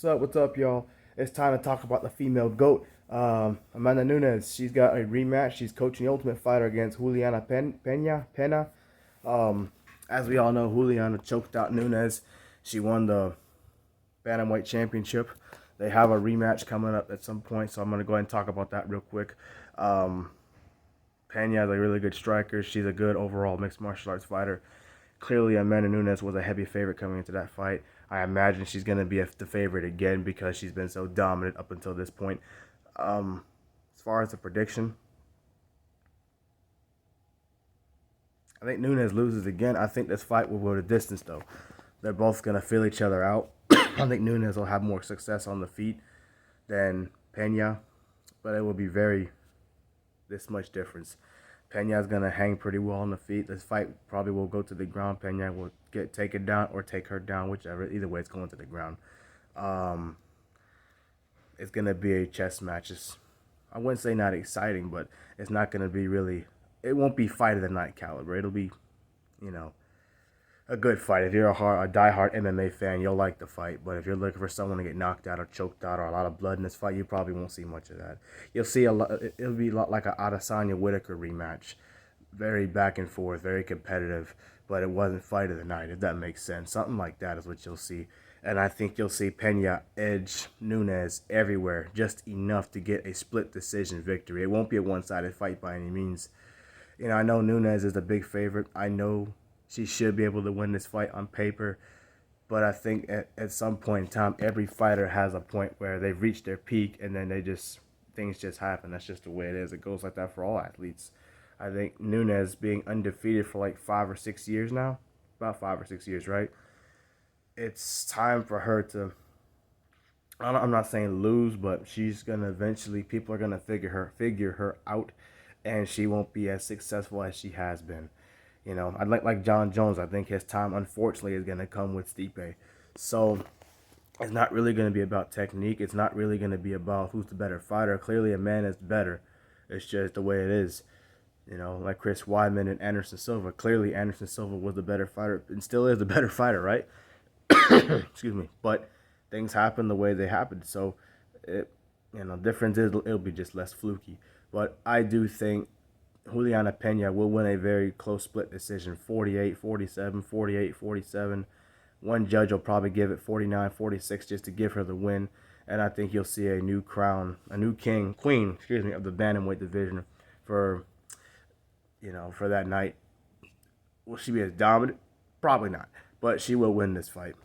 What's up, y'all? It's time to talk about the female GOAT, Amanda Nunes. She's got a rematch. She's coaching the Ultimate Fighter against Julianna Peña. Um, as we all know, Juliana choked out Nunes. She won the Bantamweight Championship. They have a rematch coming up at some point, so I'm going to go ahead and talk about that real quick. Peña is a really good striker. She's a good overall mixed martial arts fighter. Clearly, Amanda Nunes was a heavy favorite coming into that fight. I imagine she's going to be the favorite again because she's been so dominant up until this point. As far as the prediction, I think Nunes loses again. I think this fight will go the distance, though. They're both going to feel each other out. I think Nunes will have more success on the feet than Peña, but it will be this much difference. Peña's going to hang pretty well on the feet. This fight probably will go to the ground. Peña will take it down or take her down, whichever. Either way, it's going to the ground. It's going to be a chess match. I wouldn't say not exciting, but it's not going to be really... It won't be fight of the night caliber. It'll be, a good fight. If you're a diehard MMA fan, you'll like the fight. But if you're looking for someone to get knocked out or choked out or a lot of blood in this fight, you probably won't see much of that. You'll see a lot. It'll be a lot like a Adesanya Whitaker rematch, very back and forth, very competitive. But it wasn't fight of the night, if that makes sense. Something like that is what you'll see. And I think you'll see Peña edge Nunes everywhere, just enough to get a split decision victory. It won't be a one-sided fight by any means. I know Nunes is the big favorite. I know she should be able to win this fight on paper. But I think at some point in time, every fighter has a point where they've reached their peak and then things just happen. That's just the way it is. It goes like that for all athletes. I think Nunes being undefeated for like 5 or 6 years now, about 5 or 6 years, right? It's time for her to, I'm not saying lose, but she's going to eventually, people are going to figure her out, and she won't be as successful as she has been. I'd like John Jones. I think his time, unfortunately, is going to come with Stipe. So it's not really going to be about technique. It's not really going to be about who's the better fighter. Clearly, a man is better. It's just the way it is. Like Chris Weidman and Anderson Silva. Clearly, Anderson Silva was the better fighter and still is the better fighter, right? Excuse me. But things happen the way they happened. So, difference is it'll be just less fluky. But I do think Julianna Peña will win a very close split decision, 48-47, 48-47. One judge will probably give it 49-46 just to give her the win. And I think you'll see a new queen, of the bantamweight division for that night. Will she be as dominant? Probably not. But she will win this fight.